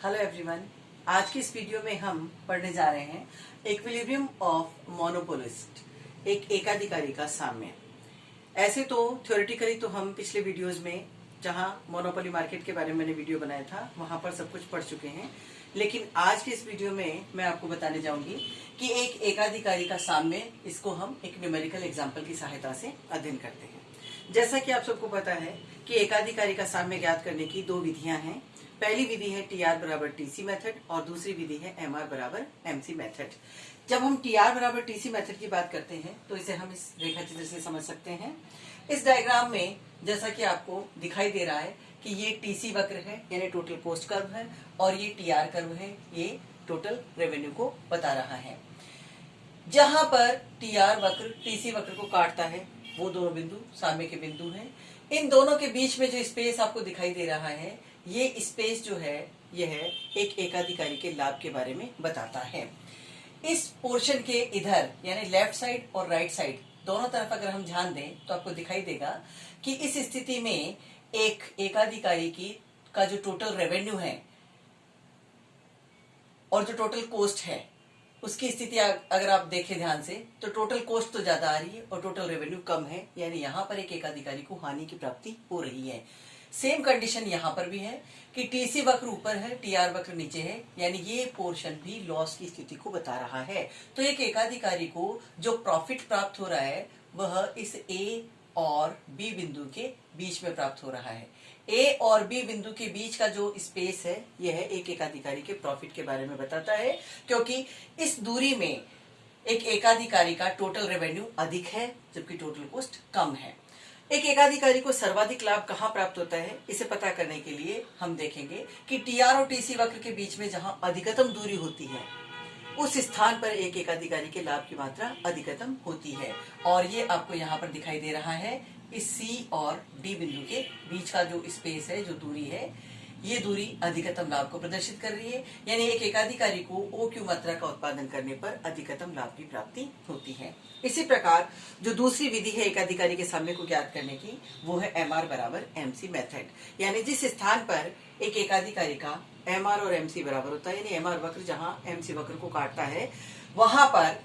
Hello everyone. आज की इस वीडियो में हम पढ़ने जा रहे हैं इक्विलिब्रियम ऑफ मोनोपोलिस्ट, एक एकाधिकारी का साम्य। ऐसे तो थ्योरेटिकली तो हम पिछले वीडियोस में जहां मोनोपोली मार्केट के बारे में मैंने वीडियो बनाया था वहां पर सब कुछ पढ़ चुके हैं, लेकिन आज के इस वीडियो में मैं आपको बताने जाऊंगी कि एक एकाधिकारी का साम्य, इसको हम एक न्यूमेरिकल एग्जाम्पल की सहायता से अध्ययन करते हैं। जैसा कि आप सबको पता है कि एकाधिकारी का साम्य ज्ञात करने की दो विधियां हैं। पहली विधि है टीआर बराबर टीसी मेथड और दूसरी विधि है एमआर बराबर एमसी मेथड। जब हम टीआर बराबर टीसी मेथड की बात करते हैं तो इसे हम इस रेखा चित्र से समझ सकते हैं। इस डायग्राम में जैसा कि आपको दिखाई दे रहा है कि ये टीसी वक्र है यानी टोटल कॉस्ट कर्व है, और ये टीआर कर्व है, ये टोटल रेवेन्यू को बता रहा है। जहां पर टीआर वक्र टीसी वक्र को काटता है वो दोनों बिंदु साम्य के बिंदु हैं। इन दोनों के बीच में जो स्पेस आपको दिखाई दे रहा है, ये स्पेस जो है यह एक एकाधिकारी के लाभ के बारे में बताता है। इस पोर्शन के इधर यानी लेफ्ट साइड और राइट साइड दोनों तरफ अगर हम ध्यान दें तो आपको दिखाई देगा कि इस स्थिति में एक एकाधिकारी की का जो टोटल रेवेन्यू है और जो टोटल कॉस्ट है उसकी स्थिति अगर आप देखें ध्यान से तो टोटल कॉस्ट तो ज्यादा आ रही है और टोटल रेवेन्यू कम है, यानी यहाँ पर एक एकाधिकारी को हानि की प्राप्ति हो रही है। सेम कंडीशन यहाँ पर भी है कि टीसी वक्र ऊपर है, टीआर वक्र नीचे है, यानी ये पोर्शन भी लॉस की स्थिति को बता रहा है। तो एक एकाधिकारी को जो प्रॉफिट प्राप्त हो रहा है वह इस ए और बी बिंदु के बीच में प्राप्त हो रहा है। ए और बी बिंदु के बीच का जो स्पेस है यह एक एकाधिकारी के प्रॉफिट के बारे में बताता है, क्योंकि इस दूरी में एक एकाधिकारी का टोटल रेवेन्यू अधिक है जबकि टोटल कॉस्ट कम है। एक एकाधिकारी को सर्वाधिक लाभ कहां प्राप्त होता है, इसे पता करने के लिए हम देखेंगे कि टीआर और टीसी वक्र के बीच में जहां अधिकतम दूरी होती है उस स्थान पर एक एकाधिकारी के लाभ की मात्रा अधिकतम होती है। और ये आपको यहाँ पर दिखाई दे रहा है इस सी और डी बिंदु के बीच का जो स्पेस है, जो दूरी है, ये दूरी अधिकतम लाभ को प्रदर्शित कर रही है, यानी एक एकाधिकारी को ओ क्यू मात्रा का उत्पादन करने पर अधिकतम लाभ की प्राप्ति होती है। इसी प्रकार जो दूसरी विधि है एकाधिकारी के साम्य को ज्ञात करने की, वो है एमआर बराबर एमसी मेथड, यानी जिस स्थान पर एक एकाधिकारी का एमआर और एमसी बराबर होता है, यानी एमआर वक्र जहां एमसी वक्र को काटता है वहां पर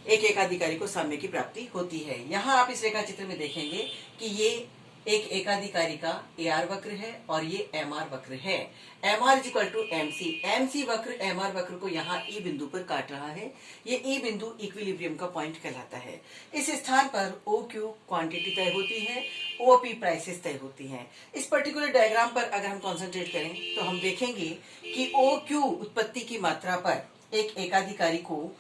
एक एकाधिकारी को साम्य की प्राप्ति होती है। यहाँ आप इस रेखा चित्र में देखेंगे कि ये एक एकाधिकारी का एआर वक्र है और ये एमआर वक्र है। MR is equal to MC, MC वक्र एमआर वक्र को यहाँ ई बिंदु पर काट रहा है। ये ई बिंदु इक्विलिब्रियम का पॉइंट कहलाता है। इस स्थान पर ओ क्यू क्वांटिटी तय होती है, ओपी प्राइसेस तय होती हैं। इस पर्टिकुलर डायग्राम पर अगर हम कॉन्सेंट्रेट करें तो हम देखेंगे कि ओ क्यू उत्पत्ति की मात्रा पर एक एकाधिकारी को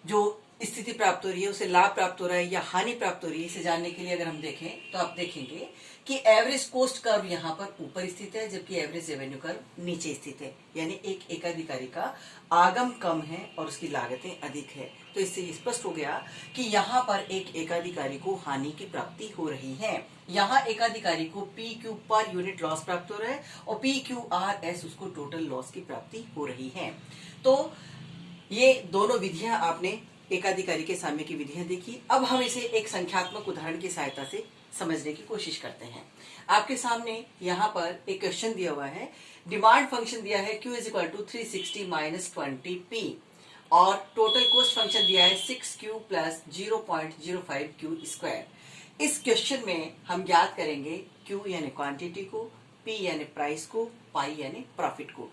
जो स्थिति प्राप्त हो रही है, उसे लाभ प्राप्त हो रहा है या हानि प्राप्त हो रही है, इसे जानने के लिए अगर हम देखें तो आप देखेंगे कि एवरेज कॉस्ट कर्व यहाँ पर ऊपर स्थित है जबकि एवरेज रेवेन्यू कर्व नीचे स्थित है, यानी एक एकाधिकारी का आगम कम है और उसकी लागतें अधिक है। तो इससे स्पष्ट हो गया कि यहाँ पर एक एकाधिकारी को हानि की प्राप्ति हो रही है। यहाँ एकाधिकारी को P Q per unit loss प्राप्त हो रहा है और पी क्यू आर एस उसको टोटल लॉस की प्राप्ति हो रही है। तो ये दोनों विधियां आपने एकाधिकारी के साम्य की विधियां देखी। अब हम इसे एक संख्यात्मक उदाहरण की सहायता से समझने की कोशिश करते हैं। आपके सामने यहाँ पर एक क्वेश्चन दिया हुआ है। डिमांड फंक्शन दिया है Q is equal to 360 minus 20P और टोटल कॉस्ट फंक्शन दिया है 6Q प्लस 0.05Q स्क्वायर। इस क्वेश्चन में हम ज्ञात करेंगे Q यानी क्वांटिटी को, P यानी प्राइस को, पाई यानी प्रॉफिट को।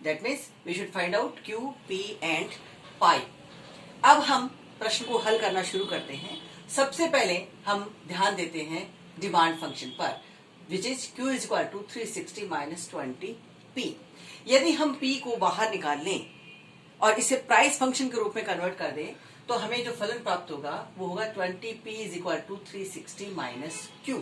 That means we should find out Q, P and pi. अब हम प्रश्न को हल करना शुरू करते हैं। सबसे पहले हम ध्यान देते हैं डिमांड फंक्शन पर, which is Q is equal to 360 minus 20P। यदि हम P को बाहर निकाल लें और इसे प्राइस फंक्शन के रूप में कन्वर्ट कर दें तो हमें जो फलन प्राप्त होगा वो होगा 20P is equal to 360 minus Q।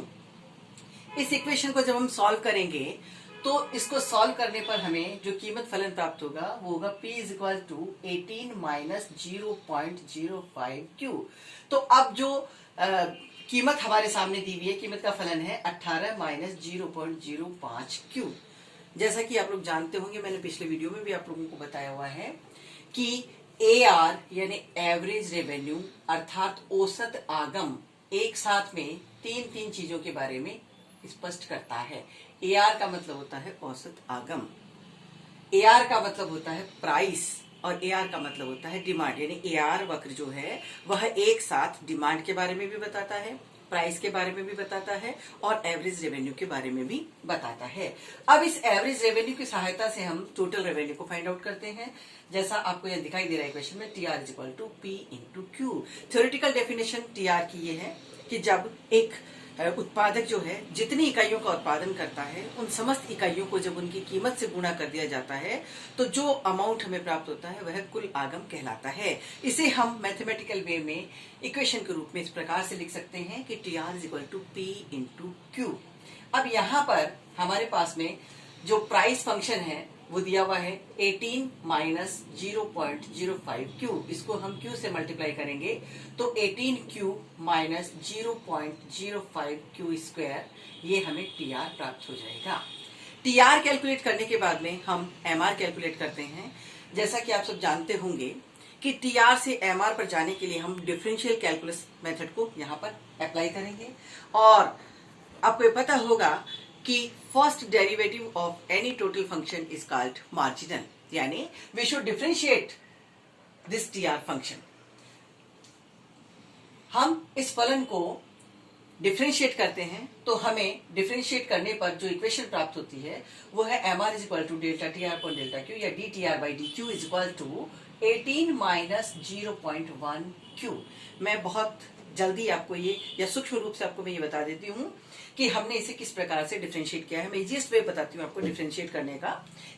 इस इक्वेशन को जब हम सॉल्व करेंगे तो इसको सॉल्व करने पर हमें जो कीमत फलन प्राप्त होगा वो होगा P is equal to 18 minus 0.05Q। तो अब जो कीमत हमारे सामने दी हुई है, कीमत का फलन है 18 माइनस 0.05Q। जैसा कि आप लोग जानते होंगे, मैंने पिछले वीडियो में भी आप लोगों को बताया हुआ है कि AR यानी एवरेज रेवेन्यू अर्थात औसत आगम एक साथ में तीन चीजों के बारे में स्पष्ट करता है। AR का मतलब होता है औसत आगम। AR का मतलब होता है प्राइस और AR का मतलब होता है डिमांड, यानी AR वक्र जो है वह एक साथ डिमांड के बारे में भी बताता है, प्राइस के बारे में भी बताता है और एवरेज रेवेन्यू के बारे में भी बताता है। अब इस एवरेज रेवेन्यू की सहायता से हम टोटल रेवेन्यू को फाइंड आउट करते हैं। जैसा आपको यह दिखाई दे रहा है क्वेश्चन में, TR is equal to P into Q. Theoretical definition TR की ये है कि जब एक उत्पादक जो है जितनी इकाइयों का उत्पादन करता है उन समस्त इकाइयों को जब उनकी कीमत से गुणा कर दिया जाता है तो जो अमाउंट हमें प्राप्त होता है वह कुल आगम कहलाता है। इसे हम मैथमेटिकल वे में इक्वेशन के रूप में इस प्रकार से लिख सकते हैं कि TR is equal to P into Q. अब यहाँ पर हमारे पास में जो प्राइस फंक्शन है वो दिया हुआ है 18 माइनस 0.05 क्यू। इसको हम क्यू से मल्टीप्लाई करेंगे तो 18 क्यू माइनस 0.05 क्यू स्क्वायर, ये हमें TR प्राप्त हो जाएगा। TR कैलकुलेट करने के बाद में हम MR कैलकुलेट करते हैं। जैसा कि आप सब जानते होंगे कि TR से MR पर जाने के लिए हम डिफरेंशियल कैलकुलस मेथड को यहाँ पर अप्लाई करेंगे और आपको पता होगा कि first derivative of any total function is called marginal, यानी we should differentiate this TR function. हम इस फलन को डिफरेंशिएट करते हैं तो हमें डिफरेंशिएट करने पर जो इक्वेशन प्राप्त होती है वो है MR is equal to delta TR upon delta Q या DTR by DQ is equal to 18 minus 0.1 Q. मैं बहुत जल्दी आपको ये या सूक्ष्म रूप से आपको मैं ये बता देती हूँ कि हमने इसे किस प्रकार से डिफरेंशिएट किया है। मैं इजीएस्ट वे बताती हूँ आपको डिफरेंशिएट करने का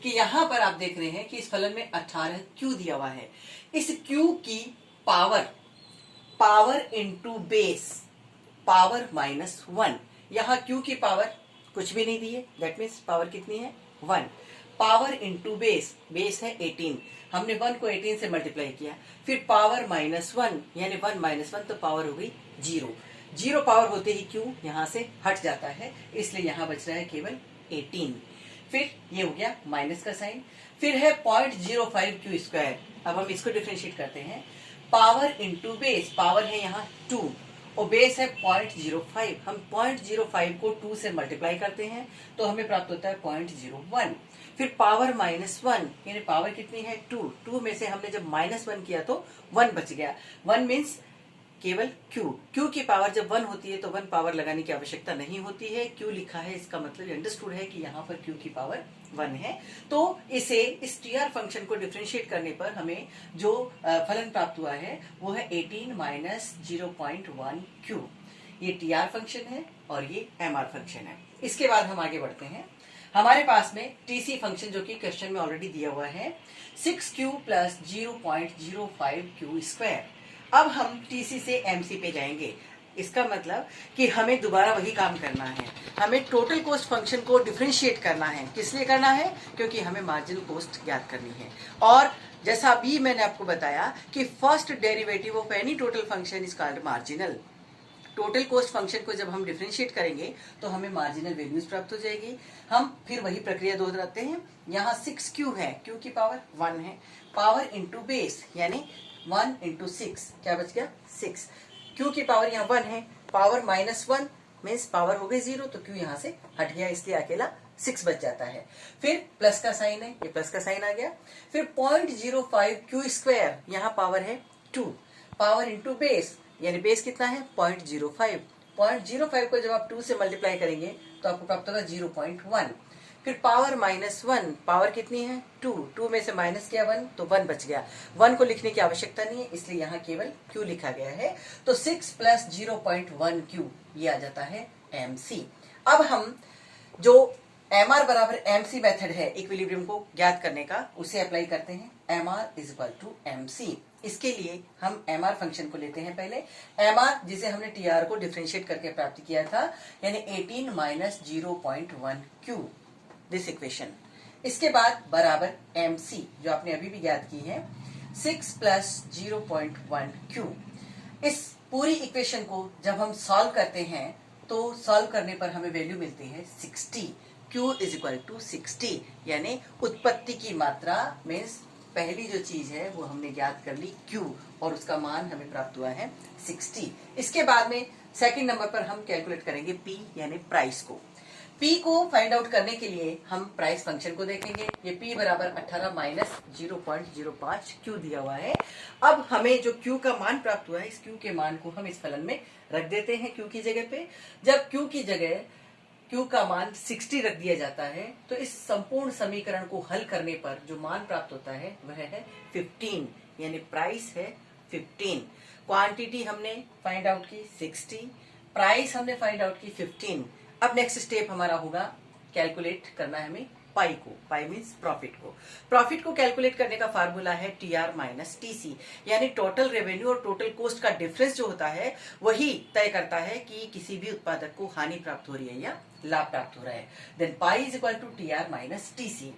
कि यहाँ पर आप देख रहे हैं कि इस फलन में 18 क्यू दिया हुआ है। इस क्यू की power into base power minus 1। यहाँ क्यू की पावर कुछ भी नहीं दी है, दैट मीन्स पावर कितनी है 1। पावर इंटू बेस है 18, हमने 1 को 18 से मल्टीप्लाई किया, फिर पावर माइनस 1 यानी 1 माइनस 1 तो पावर हो गई 0। 0 पावर होते ही क्यू यहाँ से हट जाता है, इसलिए यहाँ बच रहा है केवल 18। फिर ये हो गया माइनस का साइन, फिर है 0.05 क्यू स्क्वायर। अब हम इसको डिफरेंशिएट करते हैं। पावर इंटू बेस, पावर है यहाँ 2 और बेस है 0.05। हम 0.05 को 2 से मल्टीप्लाई करते हैं तो हमें प्राप्त होता है 0.01। फिर पावर माइनस 1 यानी पावर कितनी है 2 में से हमने जब माइनस 1 किया तो 1 बच गया। 1 मीन्स केवल क्यू की पावर जब 1 होती है तो 1 पावर लगाने की आवश्यकता नहीं होती है। क्यू लिखा है, इसका मतलब अंडरस्टूड है कि यहाँ पर क्यू की पावर 1 है। तो इसे इस TR फंक्शन को डिफरेंशिएट करने पर हमें जो फलन प्राप्त हुआ है वो है 18 माइनस 0.1 क्यू। ये TR फंक्शन है और ये MR फंक्शन है। इसके बाद हम आगे बढ़ते हैं। हमारे पास में TC फंक्शन जो कि क्वेश्चन में ऑलरेडी दिया हुआ है 6Q प्लस 0.05 क्यू स्क्वायर। अब हम TC से MC पे जाएंगे। इसका मतलब कि हमें दोबारा वही काम करना है, हमें टोटल कॉस्ट फंक्शन को डिफरेंशिएट करना है। किस लिए करना है? क्योंकि हमें मार्जिनल कॉस्ट ज्ञात करनी है। और जैसा अभी मैंने आपको बताया कि first derivative of any total function is called marginal. Total cost function को जब हम डिफरेंशिएट करेंगे तो हमें मार्जिनल वैल्यूज प्राप्त हो जाएगी। हम फिर वही प्रक्रिया दोहराते हैं। यहाँ 6Q है, Q की पावर 1 है, पावर इंटू बेस यानी 1 इंटू 6, क्या बच गया 6। Q की पावर यहाँ 1 है, पावर माइनस 1 मीन्स पावर हो गई 0 तो Q यहाँ से हट गया, इसलिए अकेला 6 बच जाता है। फिर प्लस का साइन है, ये प्लस का साइन आ गया। फिर 0.05 क्यू स्क्वायर, यहाँ पावर है 2, पावर इंटू बेस यानी बेस कितना है 0.05। 0.05 को जब आप 2 से मल्टीप्लाई करेंगे तो आपको प्राप्त होगा 0.1। फिर पावर माइनस 1, पावर कितनी है 2 में से माइनस किया 1 तो 1 बच गया। 1 को लिखने की आवश्यकता नहीं है, इसलिए यहाँ केवल Q लिखा गया है। तो 6 प्लस 0.1 Q ये आ जाता है MC। अब हम जो MR बराबर MC मेथड है इक्विलिब्रियम को ज्ञात करने का, उसे अप्लाई करते हैं। MR is equal to MC। इसके लिए हम MR फंक्शन को लेते हैं पहले। MR जिसे हमने TR को डिफरेंशिएट करके प्राप्त किया था यानी 18 माइनस 0.1 Q, दिस इक्वेशन। इसके बाद बराबर MC जो आपने अभी भी ज्ञात की है 6 प्लस 0.1 Q। इस पूरी इक्वेशन को जब हम सॉल्व करते हैं तो सॉल्व करने पर हमें वैल्यू मिलती है 60। Q इज इक्वल टू 60 यानी उत्पत्ति की मात्रा मीन्स पहली जो चीज है वो हमने ज्ञात कर ली Q और उसका मान हमें प्राप्त हुआ है 60। इसके बाद में सेकंड नंबर पर हम कैलकुलेट करेंगे P यानी प्राइस को। P को फाइंड आउट करने के लिए हम प्राइस फंक्शन को देखेंगे। ये P बराबर 18 माइनस 0.05 Q दिया हुआ है। अब हमें जो Q का मान प्राप्त हुआ है, इस Q के मान को हम इस फलन में रख देते हैं Q की जगह पे। जब Q की जगह Q का मान 60 रख दिया जाता है तो इस संपूर्ण समीकरण को हल करने पर जो मान प्राप्त होता है वह है 15, यानी प्राइस है 15। क्वांटिटी हमने फाइंड आउट की 60, प्राइस हमने फाइंड आउट की 15। अब नेक्स्ट स्टेप हमारा होगा कैलकुलेट करना है हमें पाई को। पाई मीन्स प्रॉफिट को। प्रॉफिट को कैलकुलेट करने का फार्मूला है टीआर माइनस टीसी, यानी टोटल रेवेन्यू और टोटल कॉस्ट का डिफरेंस जो होता है वही तय करता है कि किसी भी उत्पादक को हानि प्राप्त हो रही है या लाभ प्राप्त हो रहा है। Then pi is equal to TR minus TC.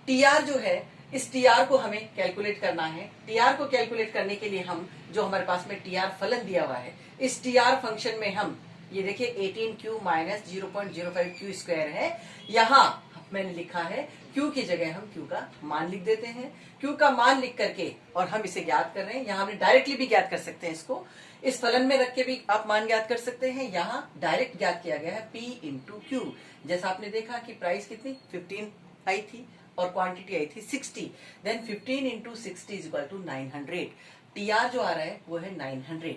TR जो है, इस टीआर को हमें कैलकुलेट करना है। टीआर को कैलकुलेट करने के लिए हम जो हमारे पास में टीआर फलन दिया हुआ है, इस टीआर फंक्शन में हम ये देखिए 18Q माइनस 0.05 Q स्क्वायर है। यहाँ मैंने लिखा है Q की जगह हम Q का मान लिख देते हैं। Q का मान लिख करके और हम इसे ज्ञात कर रहे हैं। यहाँ हमने डायरेक्टली भी ज्ञात कर सकते हैं, इसको इस फलन में रख के भी आप मान ज्ञात कर सकते हैं। यहाँ डायरेक्ट ज्ञात किया गया है P इंटू Q। जैसा आपने देखा कि प्राइस कितनी 15 आई थी और क्वांटिटी आई थी 60। Then 15 into 60 is equal to 900। TR जो आ रहा है वो है 900।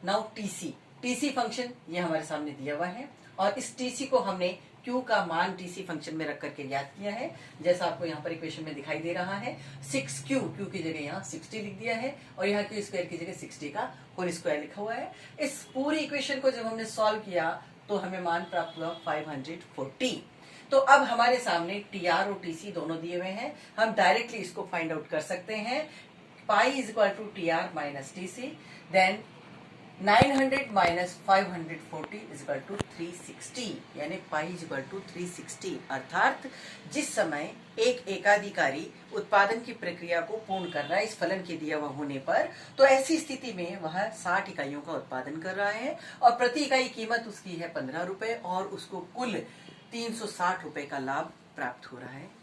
नाउ टीसी, टीसी फंक्शन ये हमारे सामने दिया हुआ है और इस टीसी को हमने Q का मान टीसी फंक्शन में रख करके ज्ञात किया है। जैसा आपको यहाँ पर इक्वेशन में दिखाई दे रहा है 6Q, Q की जगह यहाँ 60 लिख दिया है और यहाँ Q स्क्वायर की जगह 60 का होल स्क्वायर लिखा हुआ है। इस पूरी इक्वेशन को जब हमने सॉल्व किया तो हमें मान प्राप्त हुआ 540। तो अब हमारे सामने टीआर और टीसी दोनों दिए हुए हैं, हम डायरेक्टली इसको फाइंड आउट कर सकते हैं। Pi is equal to TR minus TC, then 900 minus 540 is equal to 360, यानी पाई इज इक्वल टू 360। अर्थात जिस समय एक एकाधिकारी उत्पादन की प्रक्रिया को पूर्ण कर रहा है इस फलन के दिया हुआ होने पर, तो ऐसी स्थिति में वह 60 इकाइयों का उत्पादन कर रहा है और प्रति इकाई कीमत उसकी है 15 रुपए और उसको कुल 360 रुपए का लाभ प्राप्त हो रहा है।